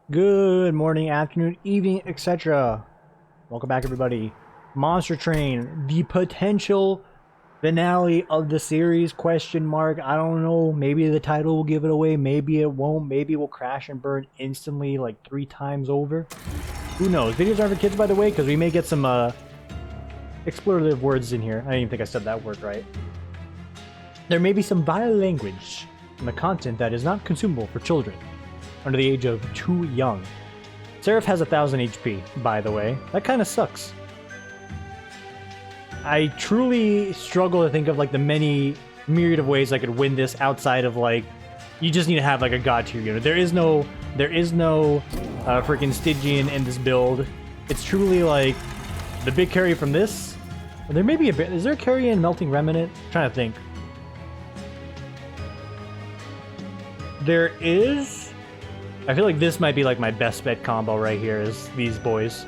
Good morning, afternoon, evening, etc. Welcome back, everybody. Monster Train, the potential finale of the series, question mark. I don't know, maybe the title will give it away, maybe it won't, maybe it will crash and burn instantly like 3 times over. Who knows? Videos aren't for kids, by the way, because we may get some explorative words in here. I didn't even think I said that word right. There may be some vile language in the content that is not consumable for children under the age of too young. Seraph has 1000 HP, by the way. That kind of sucks. I truly struggle to think of like the many myriad of ways I could win this outside of like, you just need to have like a god tier unit. There is no freaking Stygian in this build. It's truly like the big carry from this. There may be a bit. Is there a carry in Melting Remnant? I'm trying to think. There is. I feel like this might be like my best bet combo right here is these boys.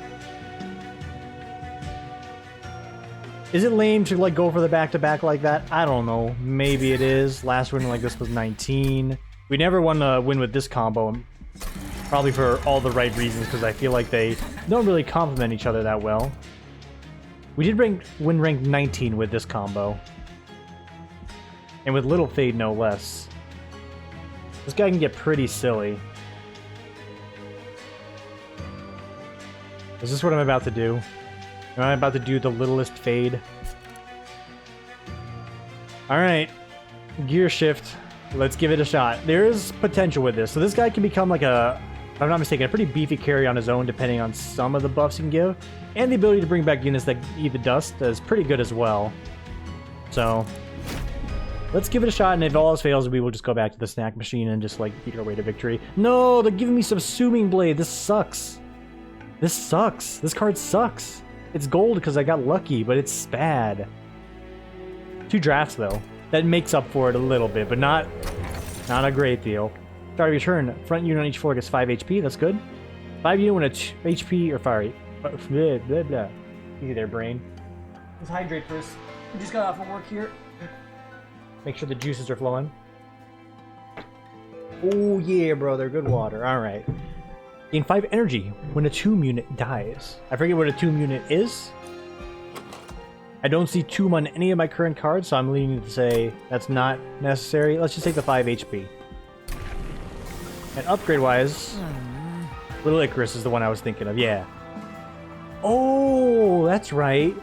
Is it lame to like go for the back-to-back like that? I don't know. Maybe it is. Last win like this was 19. We never won a win with this combo. Probably for all the right reasons because I feel like they don't really complement each other that well. We did win rank 19 with this combo. And with Little Fade no less. This guy can get pretty silly. Is this what I'm about to do? Am I about to do the littlest fade? Alright. Gear shift. Let's give it a shot. There is potential with this. So this guy can become like a, if I'm not mistaken, a pretty beefy carry on his own depending on some of the buffs he can give. And the ability to bring back units that eat the dust is pretty good as well. So, let's give it a shot, and if all else fails, we will just go back to the snack machine and just like eat our way to victory. No, they're giving me Subsuming Blade. This sucks. This sucks. This card sucks. It's gold because I got lucky, but it's bad. 2 drafts, though. That makes up for it a little bit, but not a great deal. Start of your turn. Front unit on each floor gets 5 HP. That's good. 5 unit when a HP or fire. Blah, blah, blah. Easy there, brain. Let's hydrate first. We just got off of work here. Make sure the juices are flowing. Oh, yeah, brother. Good water. All right. Gain 5 energy when a tomb unit dies. I forget what a tomb unit is. I don't see tomb on any of my current cards, so I'm leaning to say that's not necessary. Let's just take the 5 HP. And upgrade-wise, Little Icarus is the one I was thinking of, yeah. Oh, that's right.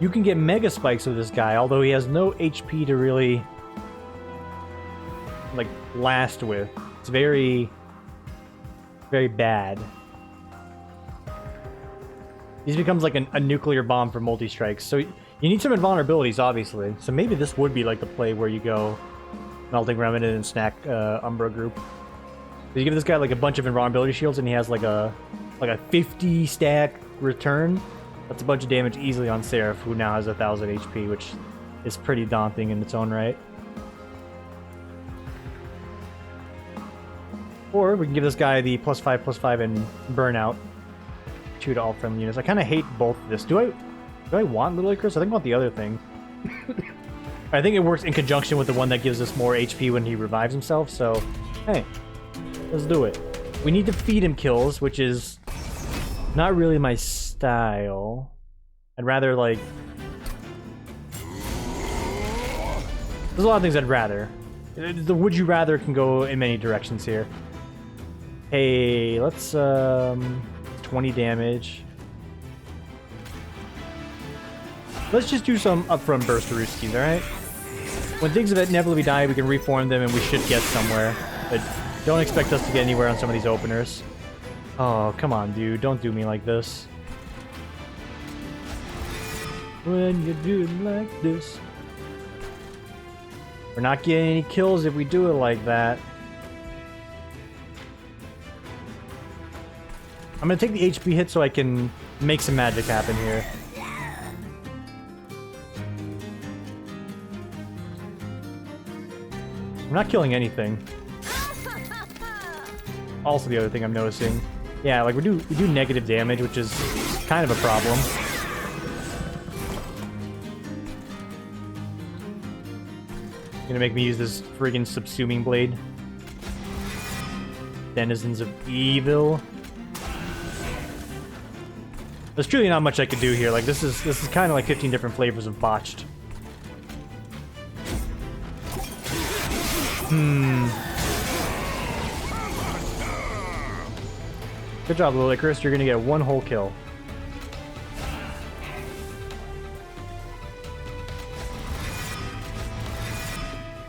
You can get Mega Spikes with this guy, although he has no HP to really like last with. It's very bad. He becomes like a nuclear bomb for multi-strikes. So you need some invulnerabilities, obviously. So maybe this would be like the play where you go Melting Remnant and snack Umbra group. You give this guy like a bunch of invulnerability shields and he has like a 50 stack return. That's a bunch of damage easily on Seraph, who now has 1000 HP, which is pretty daunting in its own right. Or we can give this guy the +5/+5 and burnout 2 to all friendly units. I kind of hate both of this. Do I want Little Icarus? I think I want the other thing. I think it works in conjunction with the one that gives us more HP when he revives himself, so hey, let's do it. We need to feed him kills, which is not really my style. I'd rather like... There's a lot of things I'd rather. The would you rather can go in many directions here. Hey, let's 20 damage. Let's just do some upfront burst Rooskies, alright? When things inevitably die, we can reform them and we should get somewhere. But don't expect us to get anywhere on some of these openers. Oh, come on, dude. Don't do me like this. When you do it like this. We're not getting any kills if we do it like that. I'm gonna take the HP hit so I can make some magic happen here. I'm not killing anything. Also the other thing I'm noticing. Yeah, like we do negative damage, which is kind of a problem. Gonna make me use this friggin' subsuming blade. Denizens of Evil. There's truly not much I could do here. Like this is kind of like 15 different flavors of botched. Good job, Little Icarus. You're gonna get one whole kill.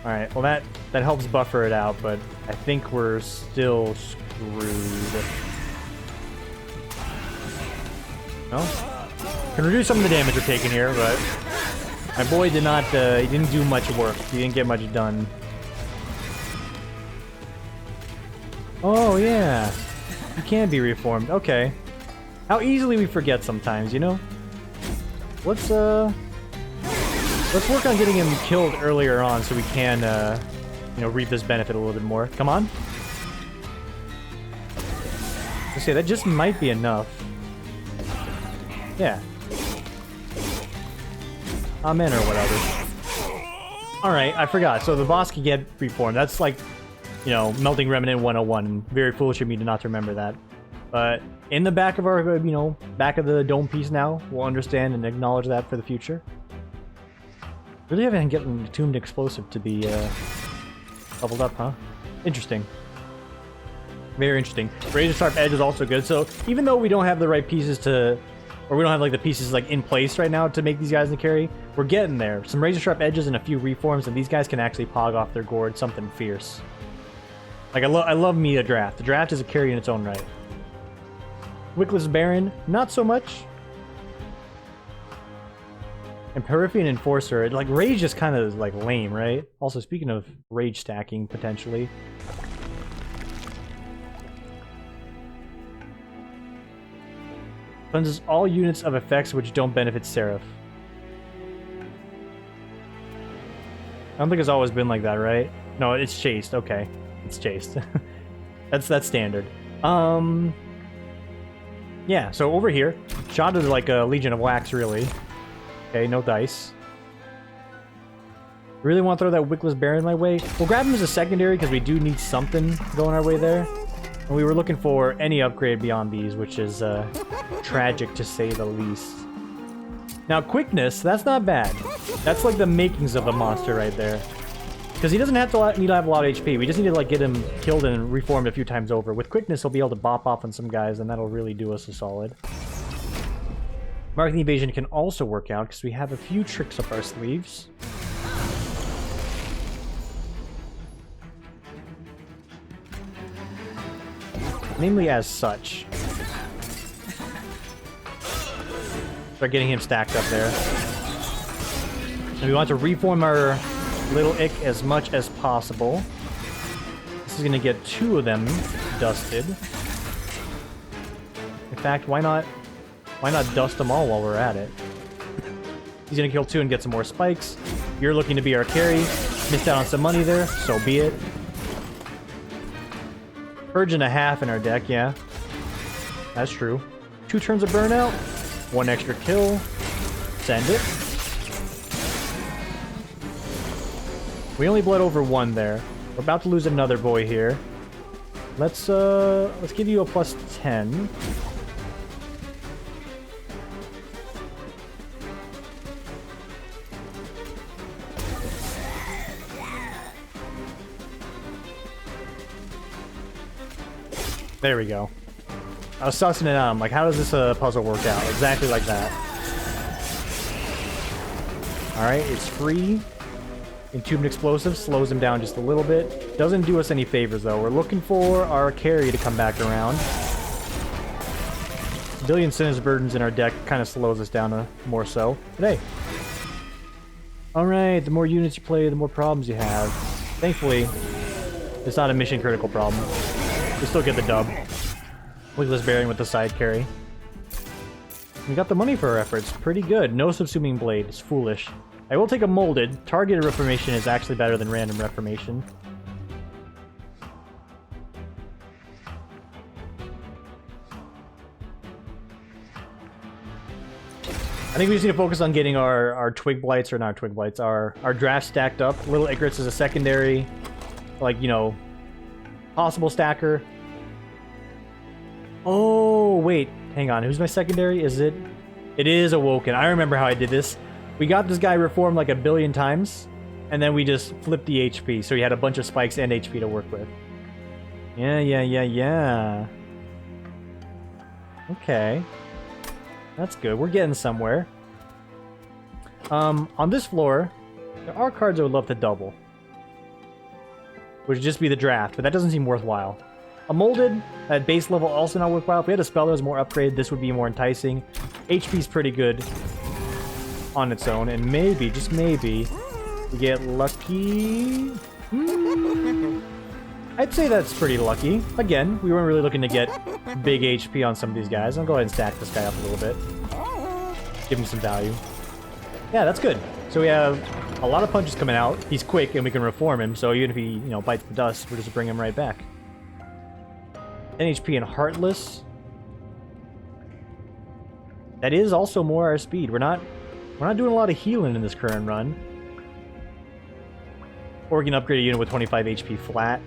Alright, well that helps buffer it out, but I think we're still screwed. No? Can reduce some of the damage we're taking here, but my boy did not, he didn't do much work. He didn't get much done. Oh, yeah. He can be reformed. Okay. How easily we forget sometimes, you know? Let's work on getting him killed earlier on so we can, you know, reap this benefit a little bit more. Come on. Let's say that just might be enough. Yeah. Amen or whatever. Alright, I forgot. So the boss can get reformed. That's like, you know, Melting Remnant 101. Very foolish of me to not remember that. But in the back of our, you know, back of the dome piece now, we'll understand and acknowledge that for the future. Really haven't gotten Attuned Explosive to be leveled up, huh? Interesting. Very interesting. Razor Sharp Edge is also good. So even though we don't have the right pieces to, or we don't have like the pieces like in place right now to make these guys the carry, we're getting there. Some Razor Sharp Edges and a few reforms, and these guys can actually pog off their gourd something fierce. Like I love me a draft. The draft is a carry in its own right. Wickless Baron, not so much. And Periphean Enforcer, like Rage is kind of like lame, right? Also, speaking of Rage stacking potentially. Cleanses all units of effects which don't benefit Seraph. I don't think it's always been like that, right? No, it's chased. Okay, it's chased. that's standard. Yeah. So over here, shot is like a Legion of Wax, really. Okay, no dice. Really want to throw that Wickless Baron my way? We'll grab him as a secondary because we do need something going our way there. And we were looking for any upgrade beyond these, which is tragic to say the least. Now, quickness, that's not bad. That's like the makings of a monster right there. Because he doesn't have to need to have a lot of HP. We just need to like get him killed and reformed a few times over. With quickness, he'll be able to bop off on some guys, and that'll really do us a solid. Marking Evasion can also work out because we have a few tricks up our sleeves. Namely as such. Start getting him stacked up there. And we want to reform our Little Ick as much as possible. This is going to get 2 of them dusted. In fact, why not dust them all while we're at it? He's going to kill 2 and get some more spikes. You're looking to be our carry. Missed out on some money there, so be it. Purge and a half in our deck, yeah. That's true. 2 turns of burnout. 1 extra kill. Send it. We only bled over 1 there. We're about to lose another boy here. Let's give you a plus 10. There we go. I was sussing it out. I'm like, how does this puzzle work out? Exactly like that. Alright, it's free. Entombed Explosive slows him down just a little bit. Doesn't do us any favors, though. We're looking for our carry to come back around. Billion Sinner's Burdens in our deck kind of slows us down more so. But hey. Alright, the more units you play, the more problems you have. Thankfully, it's not a mission critical problem. We still get the dub. Wickless Baron with the side carry. We got the money for our efforts. Pretty good. No Subsuming Blade. It's foolish. I will take a molded. Targeted Reformation is actually better than random Reformation. I think we just need to focus on getting our Twig Blights, or not Twig Blights, our draft stacked up. Little Icarus is a secondary, like, you know, possible stacker. Oh, wait. Hang on. Who's my secondary? Is it? It is Awoken. I remember how I did this. We got this guy reformed like 1 billion times, and then we just flipped the HP. So he had a bunch of spikes and HP to work with. Yeah. Okay. That's good. We're getting somewhere. On this floor, there are cards I would love to double. Which would just be the draft, but that doesn't seem worthwhile. A molded at base level also not worthwhile. If we had a spell that was more upgraded, this would be more enticing. HP's pretty good on its own, and maybe, just maybe, we get lucky. I'd say that's pretty lucky. Again, we weren't really looking to get big HP on some of these guys. I'll go ahead and stack this guy up a little bit. Give him some value. Yeah, that's good. So we have a lot of punches coming out. He's quick, and we can reform him, so even if he, bites the dust, we'll just bring him right back. 10 HP and Heartless. That is also more our speed. We're not doing a lot of healing in this current run. Or we can upgrade a unit with 25 HP flat.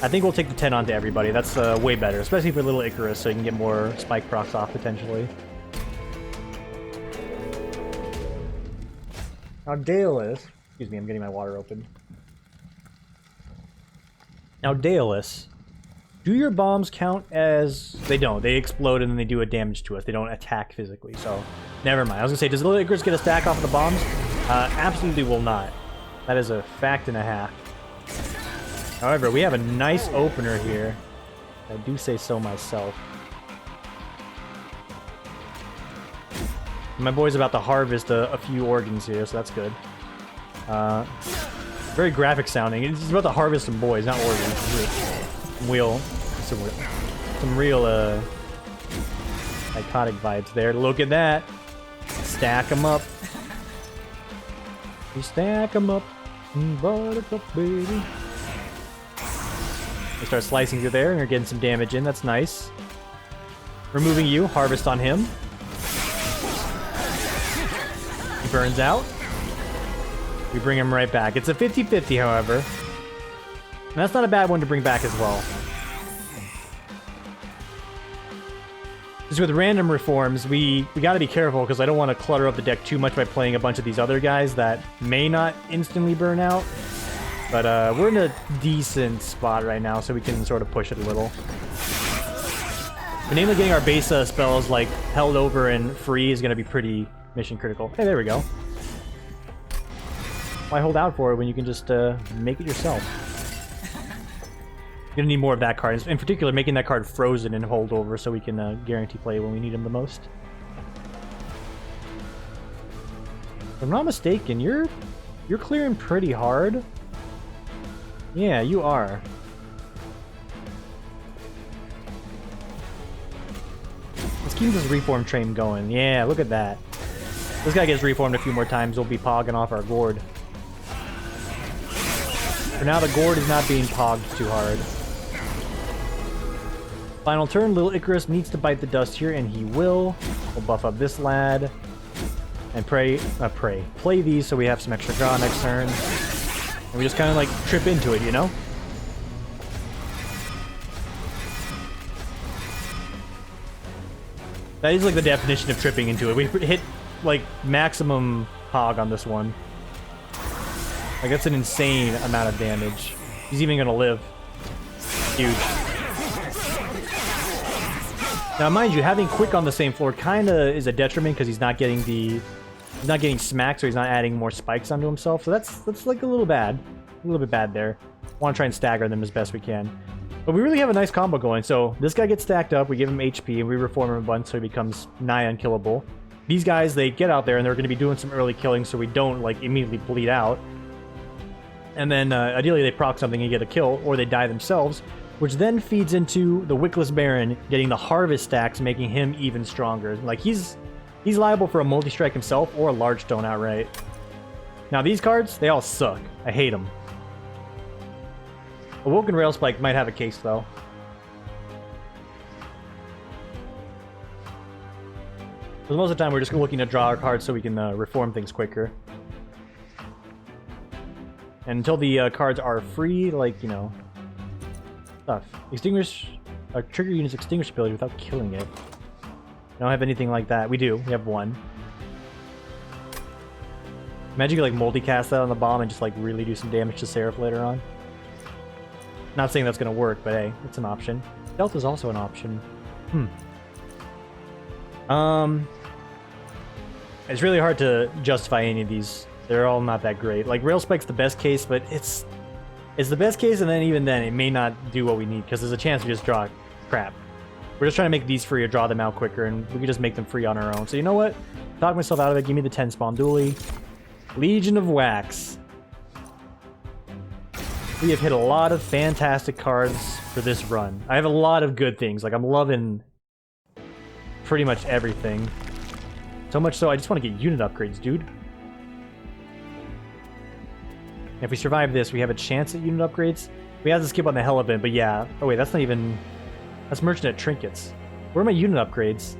I think we'll take the 10 onto everybody. That's way better, especially for little Icarus, so you can get more spike procs off potentially. Now Daedalus, excuse me, I'm getting my water open. Now Daedalus, do your bombs count as... They don't. They explode and then they do a damage to us. They don't attack physically, so never mind. I was gonna say, does little Icarus get a stack off of the bombs? Absolutely will not. That is a fact and a half. However, we have a nice opener here. I do say so myself. My boy's about to harvest a few organs here, so that's good. Very graphic sounding. He's about to harvest some boys, not organs. Some real psychotic vibes there. Look at that. Stack them up. We stack them up. Buttercup, baby. We start slicing through there, and we're getting some damage in. That's nice. Removing you. Harvest on him. He burns out. We bring him right back. It's a 50-50, however. And that's not a bad one to bring back as well. Just with random reforms, we gotta be careful, because I don't want to clutter up the deck too much by playing a bunch of these other guys that may not instantly burn out. But we're in a decent spot right now, so we can sort of push it a little. But namely, getting our base spells like held over and free is going to be pretty mission critical. Hey, there we go. Why hold out for it when you can just make it yourself? You're gonna need more of that card. In particular, making that card frozen and hold over so we can guarantee play when we need him the most. If I'm not mistaken, you're clearing pretty hard. Yeah, you are. Let's keep this reform train going. Yeah, look at that. This guy gets reformed a few more times, we'll be pogging off our gourd. For now, the gourd is not being pogged too hard. Final turn, little Icarus needs to bite the dust here, and he will. We'll buff up this lad. And play these so we have some extra draw next turn. And we just kind of like trip into it, you know? That is like the definition of tripping into it. We hit like maximum hog on this one. Like that's an insane amount of damage. He's even gonna live. Huge. Now mind you, having quick on the same floor kinda is a detriment because he's not getting smacked, so he's not adding more spikes onto himself. So that's like a little bad. A little bit bad there. Want to try and stagger them as best we can. But we really have a nice combo going. So this guy gets stacked up, we give him HP, and we reform him a bunch so he becomes nigh unkillable. These guys, they get out there and they're going to be doing some early killing so we don't like immediately bleed out. And then ideally they proc something and get a kill, or they die themselves, which then feeds into the Wickless Baron getting the harvest stacks, making him even stronger. Like he's liable for a multi-strike himself or a large stone outright. Now these cards, they all suck. I hate them. Awoken Railspike might have a case though. Because most of the time we're just looking to draw our cards so we can reform things quicker. And until the cards are free, like, you know, stuff. Extinguish... trigger unit's extinguish ability without killing it. I don't have anything like that. We do. We have one. Imagine you could, like, multicast that on the bomb and just, like, really do some damage to Seraph later on. Not saying that's gonna work, but hey, it's an option. Stealth is also an option. It's really hard to justify any of these. They're all not that great. Like, Rail Spike's the best case, but it's the best case, and then even then, it may not do what we need, because there's a chance we just draw crap. We're just trying to make these free or draw them out quicker, and we can just make them free on our own. So you know what? Talk myself out of it. Give me the 10 spawn dually. Legion of Wax. We have hit a lot of fantastic cards for this run. I have a lot of good things. Like, I'm loving pretty much everything. So much so, I just want to get unit upgrades, dude. If we survive this, we have a chance at unit upgrades. We have to skip on the hell of it, but yeah. Oh wait, that's not even... That's merchant at trinkets. Where are my unit upgrades?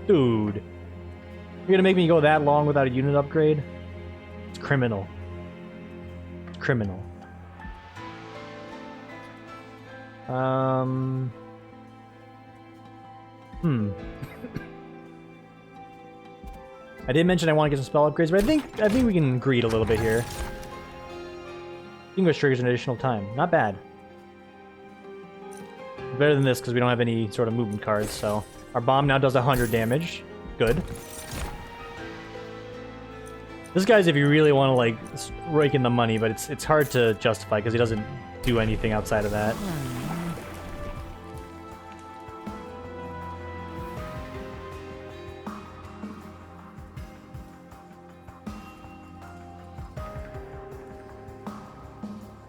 Dude. You're gonna make me go that long without a unit upgrade? It's criminal. It's criminal. I did mention I want to get some spell upgrades, but I think we can greed a little bit here. English triggers an additional time. Not bad. Better than this because we don't have any sort of movement cards, so... Our bomb now does 100 damage. Good. This guy's if you really want to, like, rake in the money, but it's hard to justify because he doesn't do anything outside of that.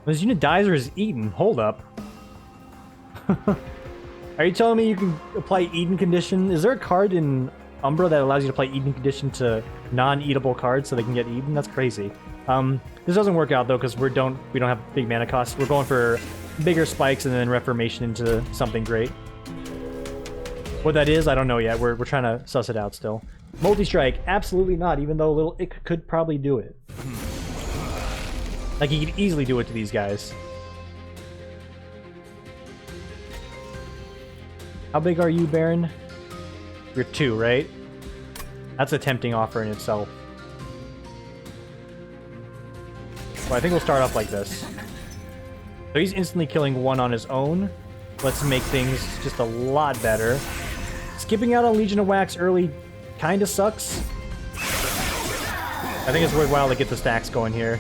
This unit dies or is eaten. Hold up. Are you telling me you can apply Eden Condition? Is there a card in Umbra that allows you to apply Eden Condition to non-eatable cards so they can get eaten? That's crazy. This doesn't work out though because we don't have big mana costs. We're going for bigger spikes and then reformation into something great. What that is, I don't know yet. We're trying to suss it out still. Multi-strike, absolutely not. Even though little Ick could probably do it. Like, he could easily do it to these guys. How big are you, Baron? You're 2, right? That's a tempting offer in itself. Well, I think we'll start off like this. So he's instantly killing 1 on his own. Let's make things just a lot better. Skipping out on Legion of Wax early kind of sucks. I think it's worthwhile to get the stacks going here.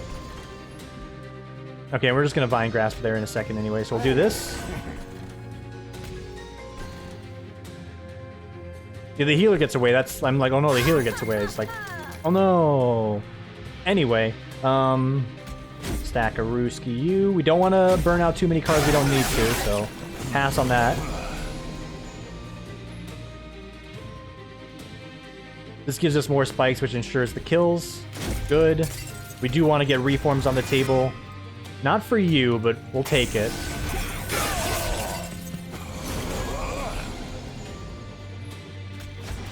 Okay, we're just gonna Vine Grasp there in a second anyway, so we'll do this. Yeah, the healer gets away. I'm like, oh no, the healer gets away. It's like, oh no. Anyway, stack a Ruski U. We don't want to burn out too many cards we don't need to, so pass on that. This gives us more spikes, which ensures the kills. Good. We do want to get reforms on the table. Not for you, but we'll take it.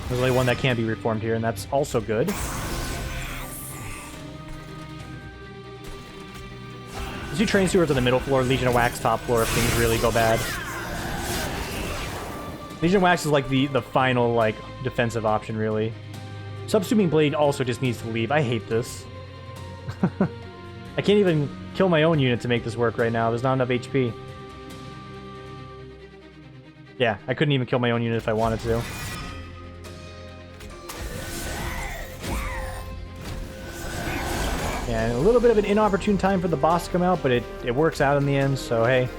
There's only one that can be reformed here, and that's also good. Let's do Train Stewards on the middle floor, Legion of Wax top floor if things really go bad. Legion of Wax is like the final, like, defensive option, really. Subsuming Blade also just needs to leave. I hate this. I can't even kill my own unit to make this work right now. There's not enough HP. Yeah, I couldn't even kill my own unit if I wanted to. Yeah, a little bit of an inopportune time for the boss to come out, but it works out in the end, so hey.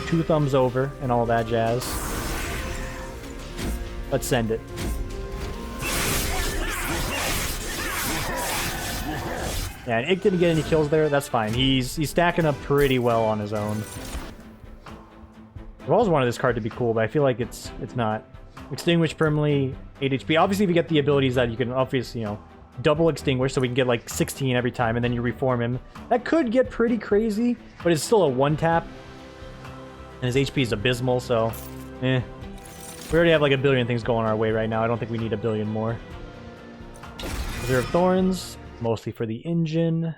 2 thumbs over and all that jazz. Let's send it. Yeah, and Ick didn't get any kills there. That's fine. He's stacking up pretty well on his own. I've always wanted this card to be cool, but I feel like it's not. Extinguish permanently, 8 HP. Obviously, if you get the abilities that you can obviously, you know, double extinguish, so we can get like 16 every time, and then you reform him. That could get pretty crazy, but it's still a 1-tap. And his HP is abysmal, so eh. We already have like a billion things going our way right now. I don't think we need a billion more. Reserve Thorns. Mostly for the engine.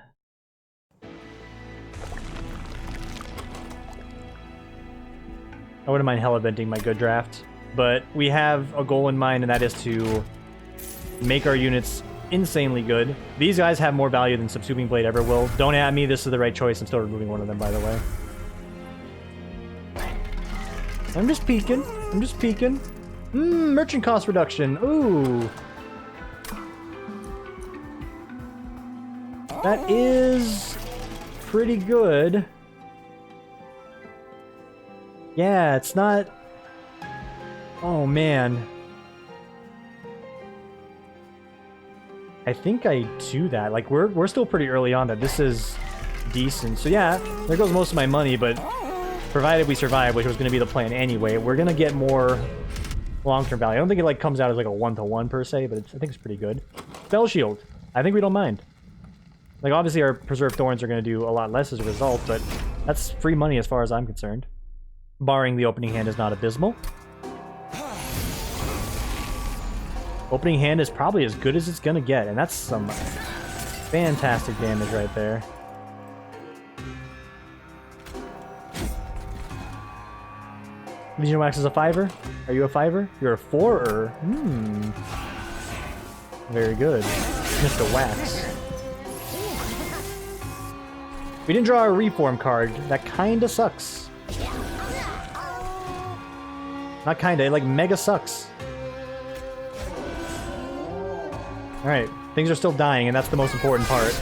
I wouldn't mind hell eventing my good draft. But we have a goal in mind, and that is to make our units insanely good. These guys have more value than Subsuming Blade ever will. Don't at me, this is the right choice. I'm still removing one of them, by the way. I'm just peeking. I'm just peeking. Merchant cost reduction. Ooh. That is pretty good. Yeah, it's not... Oh, man. I think I do that. Like, we're still pretty early on that this is decent. So yeah, there goes most of my money, but provided we survive, which was going to be the plan anyway, we're going to get more long-term value. I don't think it like comes out as like a 1-to-1 per se, but I think it's pretty good. Spell Shield. I think we don't mind. Like, obviously our Preserved Thorns are going to do a lot less as a result, but that's free money as far as I'm concerned. Barring the opening hand is not abysmal. Opening hand is probably as good as it's going to get, and that's some fantastic damage right there. Legion Wax is a 5er? Are you a 5er? You're a 4er? Very good. Mr. Wax. We didn't draw a Reform card. That kinda sucks. Not kinda, it like mega sucks. Alright, things are still dying, and that's the most important part.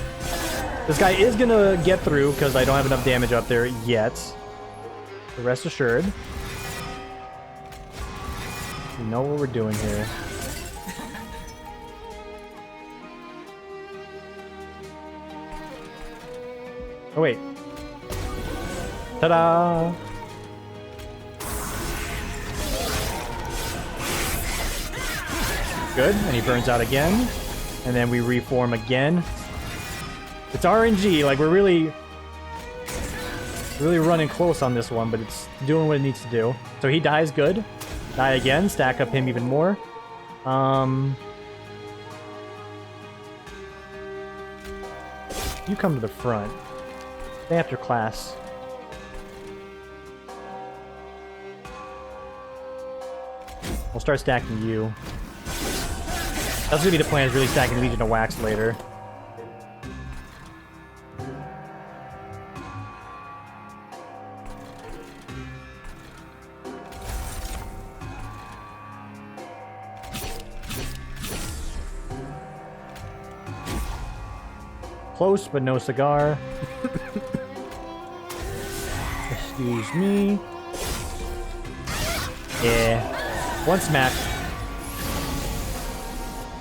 This guy is gonna get through, because I don't have enough damage up there yet. So rest assured. We know what we're doing here. Oh wait. Ta-da! Good, and he burns out again. And then we reform again. It's RNG, like we're really running close on this one, but it's doing what it needs to do. So he dies good. Die again, stack up him even more. You come to the front. Stay after class. We'll start stacking you. That's gonna be the plan, is really stacking Legion of Wax later. Close, but no cigar. Excuse me. Yeah. One smack.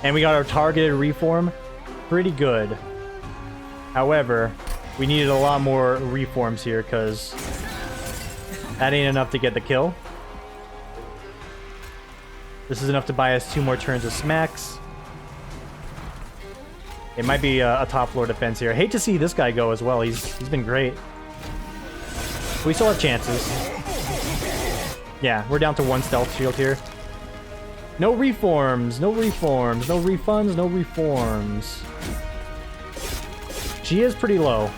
And we got our targeted reform. Pretty good. However, we needed a lot more reforms here, because that ain't enough to get the kill. This is enough to buy us 2 more turns of smacks. It might be a top floor defense here. I hate to see this guy go as well. He's been great. We still have chances. Yeah, we're down to 1 stealth shield here. No reforms, no reforms, no refunds, no reforms. She is pretty low.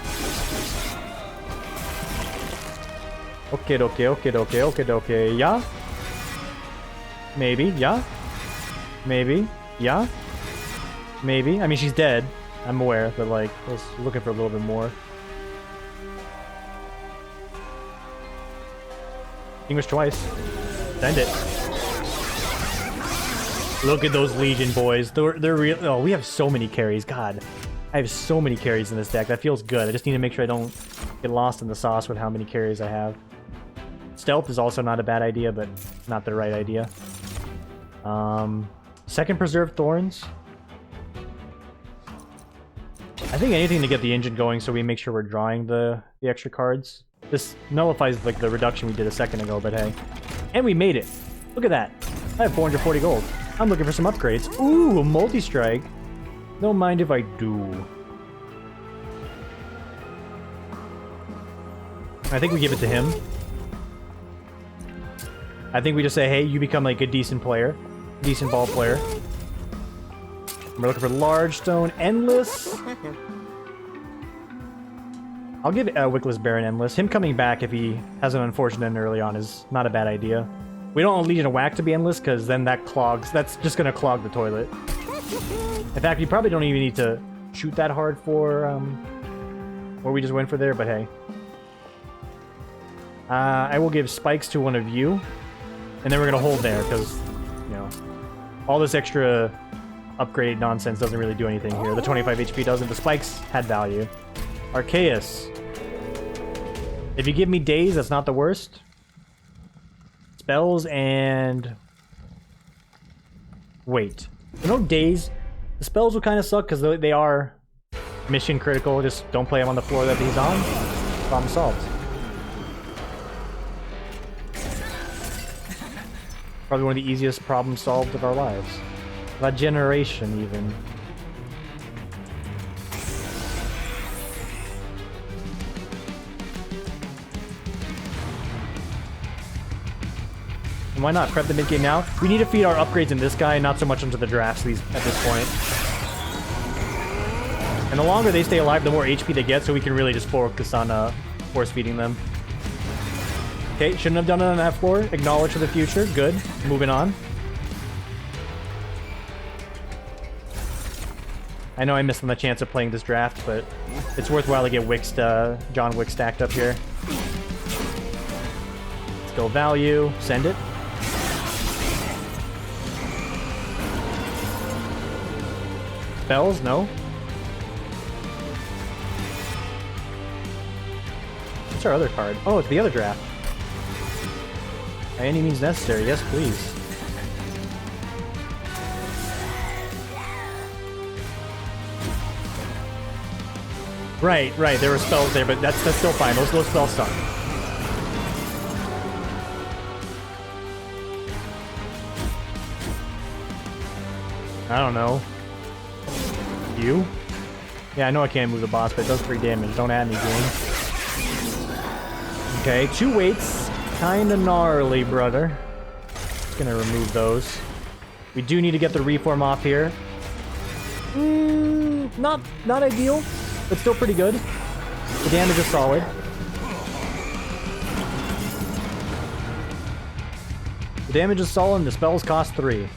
Okay, okay. Yeah? Maybe, yeah? Maybe, yeah? Maybe. I mean, she's dead. I'm aware, but like, I was looking for a little bit more. English twice. Send it. Look at those Legion boys. They're real. Oh, we have so many carries. God, I have so many carries in this deck. That feels good. I just need to make sure I don't get lost in the sauce with how many carries I have. Stealth is also not a bad idea, but not the right idea. Second Preserved Thorns. I think anything to get the engine going, so we make sure we're drawing the extra cards. This nullifies like the reduction we did a second ago, but hey. And we made it. Look at that. I have 440 gold. I'm looking for some upgrades. Ooh, multi-strike. Don't mind if I do. I think we give it to him. I think we just say, hey, you become like a decent player. Decent ball player. We're looking for large stone endless. I'll give Wickless Baron Endless. Him coming back if he has an unfortunate end early on is not a bad idea. We don't want Legion of Whack to be endless because then that clogs. That's just going to clog the toilet. In fact, you probably don't even need to shoot that hard for what we just went for there, but hey. I will give spikes to one of you, and then we're going to hold there because, you know, all this extra upgrade nonsense doesn't really do anything here. The 25 HP doesn't. The spikes had value. Arceus. If you give me days, that's not the worst. Spells and... Wait. You know, days, the spells will kind of suck because they are mission critical. Just don't play him on the floor that he's on. Problem solved. Probably one of the easiest problems solved of our lives. About generation, even. And why not prep the mid game now? We need to feed our upgrades in this guy, not so much into the drafts at this point. And the longer they stay alive, the more HP they get, so we can really just focus on force feeding them. Okay, shouldn't have done it on that floor. Acknowledge for the future. Good. Moving on. I know I missed on the chance of playing this draft, but it's worthwhile to get John Wick stacked up here. Skill value. Send it. Spells? No. What's our other card? Oh, it's the other draft. By any means necessary, yes please. Right, there were spells there, but that's still fine. Those spells suck. I don't know. You? Yeah, I know I can't move the boss, but it does 3 damage. Don't add me, game. Okay, 2 weights. Kinda gnarly, brother. Just gonna remove those. We do need to get the reform off here. Not ideal, but still pretty good. The damage is solid. The damage is solid and the spells cost 3.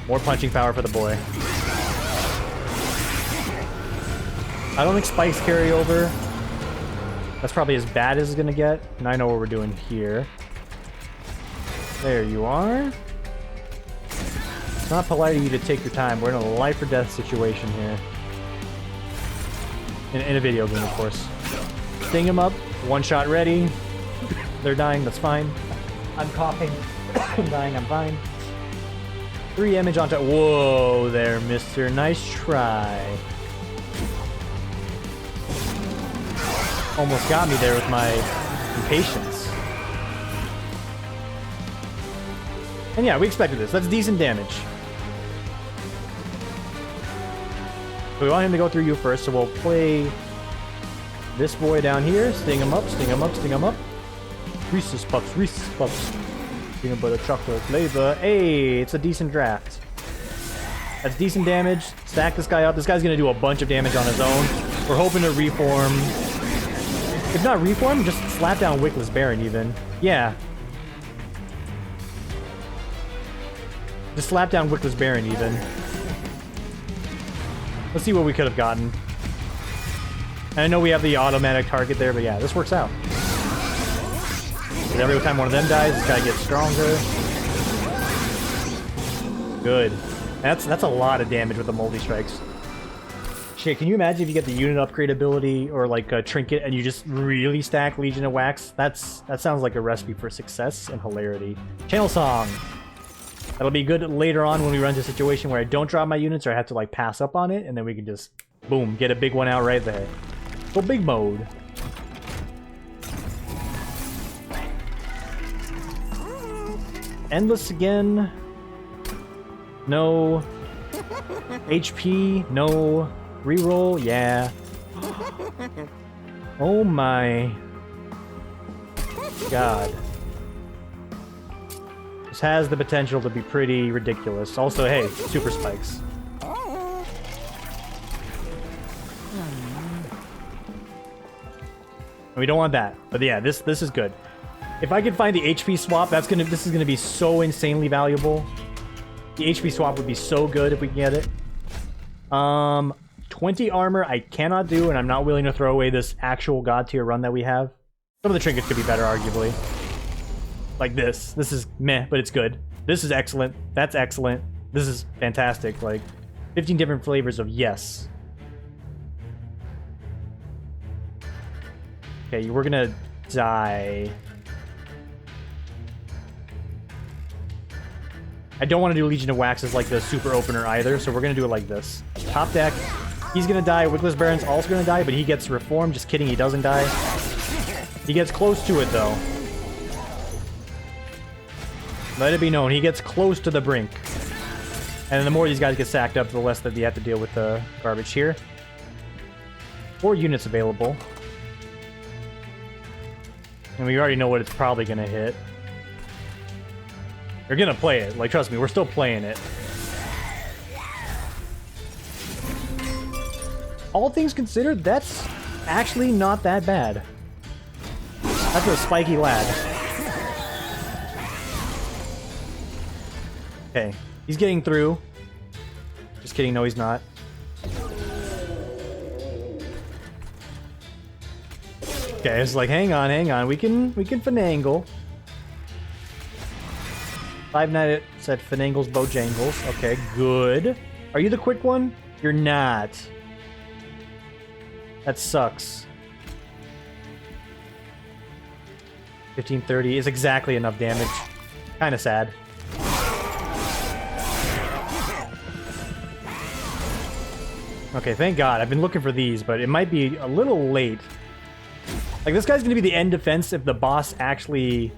More punching power for the boy. I don't think spikes carry over. That's probably as bad as it's gonna get. And I know what we're doing here. There you are. It's not polite of you to take your time. We're in a life or death situation here. In a video game, of course. Sting him up. One shot ready. They're dying, that's fine. I'm coughing. I'm dying, I'm fine. 3 damage onto... Whoa there, mister. Nice try. Almost got me there with my impatience. And yeah, we expected this. That's decent damage. We want him to go through you first, so we'll play this boy down here. Sting him up, sting him up, sting him up. Reese's Puffs, Reese's Puffs. Peanut butter chocolate flavor. Hey, it's a decent draft. That's decent damage. Stack this guy up. This guy's gonna do a bunch of damage on his own. We're hoping to reform. If not reform, just slap down Wickless Baron even. Yeah. Just slap down Wickless Baron even. Let's see what we could have gotten. And I know we have the automatic target there, but yeah, this works out. Every time one of them dies, this guy gets stronger. Good. That's a lot of damage with the multi-strikes. Shit, can you imagine if you get the unit upgrade ability or like a trinket and you just really stack Legion of Wax? That sounds like a recipe for success and hilarity. Channel Song. That'll be good later on when we run into a situation where I don't drop my units or I have to like pass up on it, and then we can just, boom, get a big one out right there. Go big mode. Endless again. No. HP. No. Reroll. Yeah. Oh my God. This has the potential to be pretty ridiculous. Also, hey, super spikes. We don't want that. But yeah, this is good. If I could find the HP swap, this is gonna be so insanely valuable. The HP swap would be so good if we can get it. 20 armor I cannot do, and I'm not willing to throw away this actual god tier run that we have. Some of the trinkets could be better, arguably. Like this. This is meh, but it's good. This is excellent. That's excellent. This is fantastic. Like, 15 different flavors of yes. Okay, we're gonna die. I don't want to do Legion of Wax as like the super opener either, so we're gonna do it like this. Top deck. He's gonna die. Wickless Baron's also gonna die, but he gets reformed. Just kidding, he doesn't die. He gets close to it though. Let it be known, he gets close to the brink. And the more these guys get sacked up, the less that you have to deal with the garbage here. 4 units available. And we already know what it's probably gonna hit. You're gonna play it. Like, trust me, we're still playing it. All things considered, that's actually not that bad. That's a spiky lad. Okay, he's getting through. Just kidding, no he's not. Okay, it's like, hang on, we can finagle. 5 Night said finangles bojangles. Okay, good. Are you the quick one? You're not. That sucks. 1530 is exactly enough damage. Kinda sad. Okay, thank God. I've been looking for these, but it might be a little late. Like, this guy's gonna be the end defense if the boss actually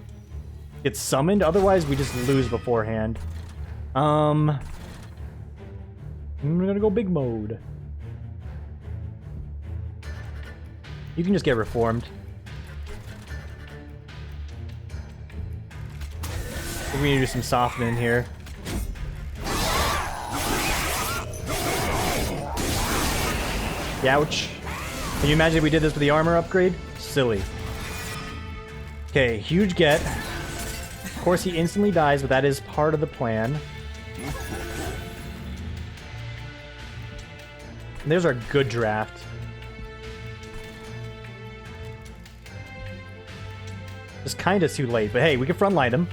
gets summoned. Otherwise, we just lose beforehand. I'm gonna go big mode. You can just get reformed. I think we need to do some softening here. Ouch. Can you imagine if we did this with the armor upgrade? Silly. Okay, huge get. Of course, he instantly dies, but that is part of the plan. And there's our good draft. It's kind of too late, but hey, we can frontline him.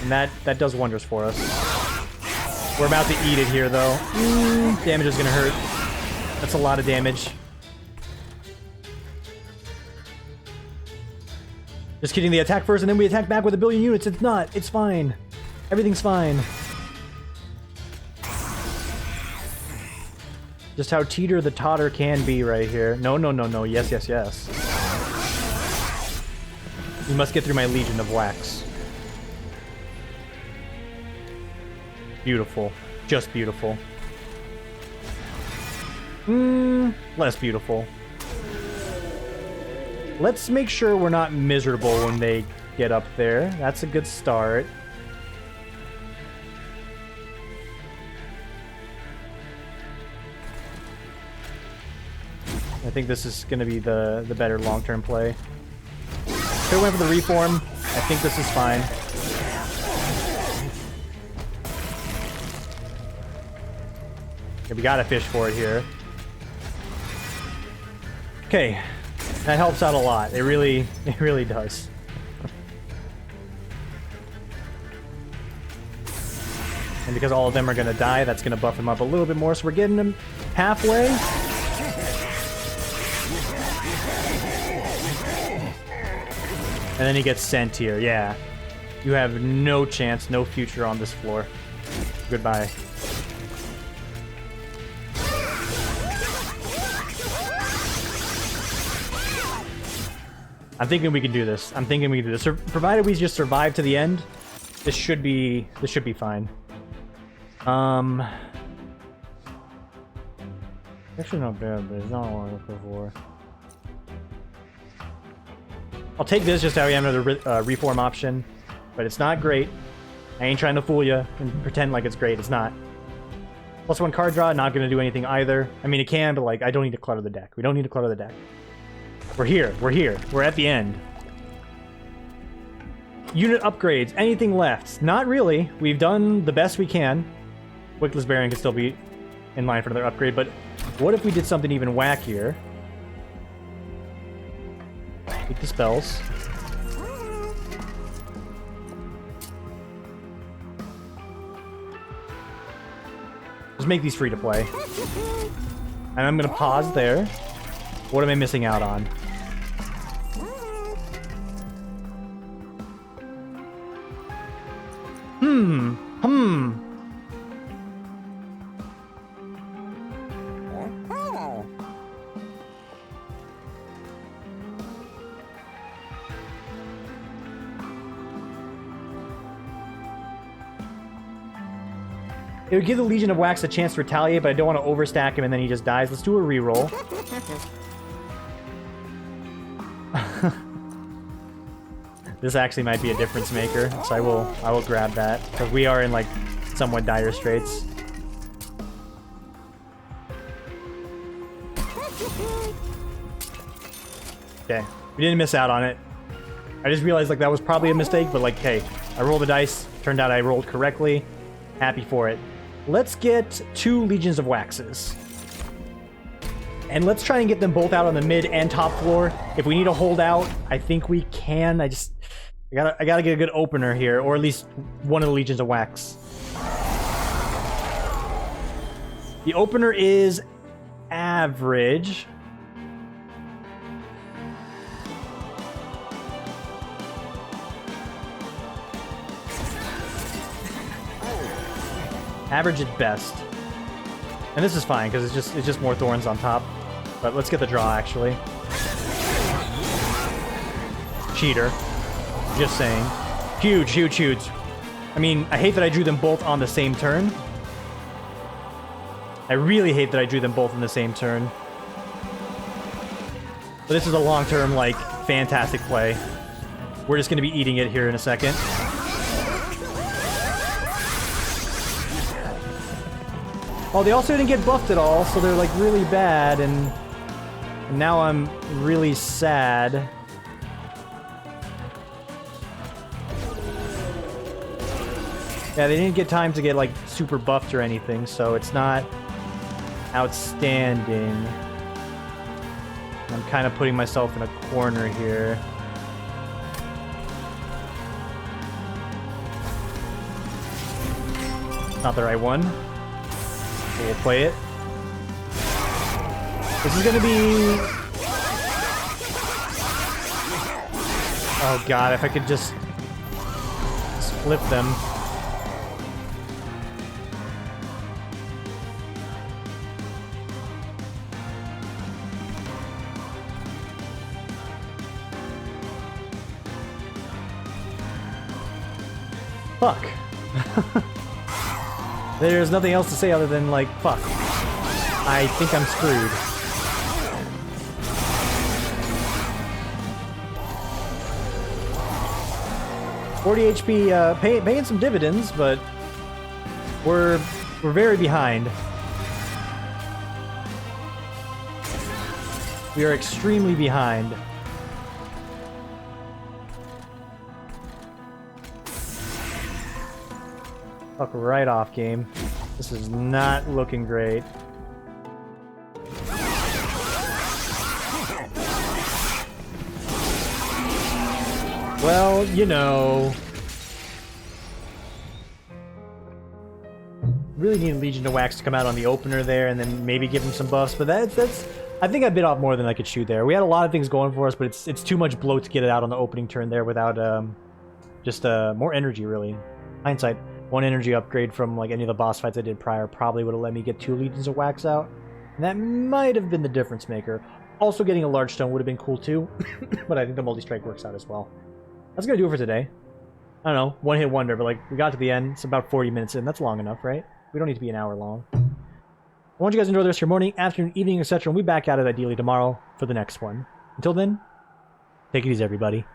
And that does wonders for us. We're about to eat it here, though. Damage is gonna hurt. That's a lot of damage. Just kidding, they attack first and then we attack back with 1 billion units. It's not. It's fine. Everything's fine. Just how teeter the totter can be right here. No, no, no, no. Yes, yes, yes. You must get through my Legion of Wax. Beautiful. Just beautiful. Less beautiful. Let's make sure we're not miserable when they get up there. That's a good start. I think this is going to be the better long-term play. Could have went for the reform. I think this is fine. Okay, we gotta fish for it here. Okay, that helps out a lot. It really does. And because all of them are gonna die, that's gonna buff him up a little bit more. So we're getting him halfway. And then he gets sent here. Yeah, you have no chance, no future on this floor. Goodbye. I'm thinking we can do this. I'm thinking we can do this. Provided we just survive to the end, this should be fine. Actually not bad, but it's not what I'm looking for. I'll take this just how we have another reform option, but it's not great. I ain't trying to fool you and pretend like it's great. It's not. Plus one card draw, not going to do anything either. I mean, it can, but like, I don't need to clutter the deck. We don't need to clutter the deck. We're here. We're here. We're at the end. Unit upgrades. Anything left? Not really. We've done the best we can. Wickless Baron can still be in line for another upgrade, but what if we did something even wackier? Take the spells. Just make these free to play. And I'm going to pause there. What am I missing out on? It would give the Legion of Wax a chance to retaliate, but I don't want to overstack him and then he just dies. Let's do a reroll. This actually might be a difference maker, so I will grab that because we are in like somewhat dire straits. Okay, we didn't miss out on it. I just realized like that was probably a mistake, but like, hey, I rolled the dice. Turned out I rolled correctly. Happy for it. Let's get 2 Legions of Waxes. And let's try and get them both out on the mid and top floor. If we need to hold out, I think we can. I gotta get a good opener here, or at least one of the Legions of Wax. The opener is average. Average at best. And this is fine, because it's just more thorns on top. But let's get the draw, actually. Cheater. Just saying. Huge, huge, huge. I mean, I hate that I drew them both on the same turn. I really hate that I drew them both in the same turn. But this is a long-term, like, fantastic play. We're just going to be eating it here in a second. Oh, they also didn't get buffed at all, so they're like really bad, and now I'm really sad. Yeah, they didn't get time to get like super buffed or anything, so it's not outstanding. I'm kind of putting myself in a corner here. Not the right one. We'll play it. This is gonna be... Oh god, if I could just split them. Fuck. There's nothing else to say other than, like, fuck. I think I'm screwed. $40 HP, paying some dividends, but we're very behind. We are extremely behind. Fuck right off, game. This is not looking great. Well, you know. Really need Legion of Wax to come out on the opener there and then maybe give him some buffs, but that's I think I bit off more than I could chew there. We had a lot of things going for us, but it's too much bloat to get it out on the opening turn there without just more energy, really. Hindsight. 1 energy upgrade from like any of the boss fights I did prior probably would have let me get 2 Legions of Wax out. And that might have been the difference maker. Also getting a large stone would have been cool too, but I think the multi-strike works out as well. That's gonna do it for today. I don't know, one hit wonder, but like we got to the end. It's about 40 minutes in. That's long enough, right? We don't need to be an hour long. I want you guys to enjoy the rest of your morning, afternoon, evening, etc. And we'll be back at it ideally tomorrow for the next one. Until then, Take it easy, everybody.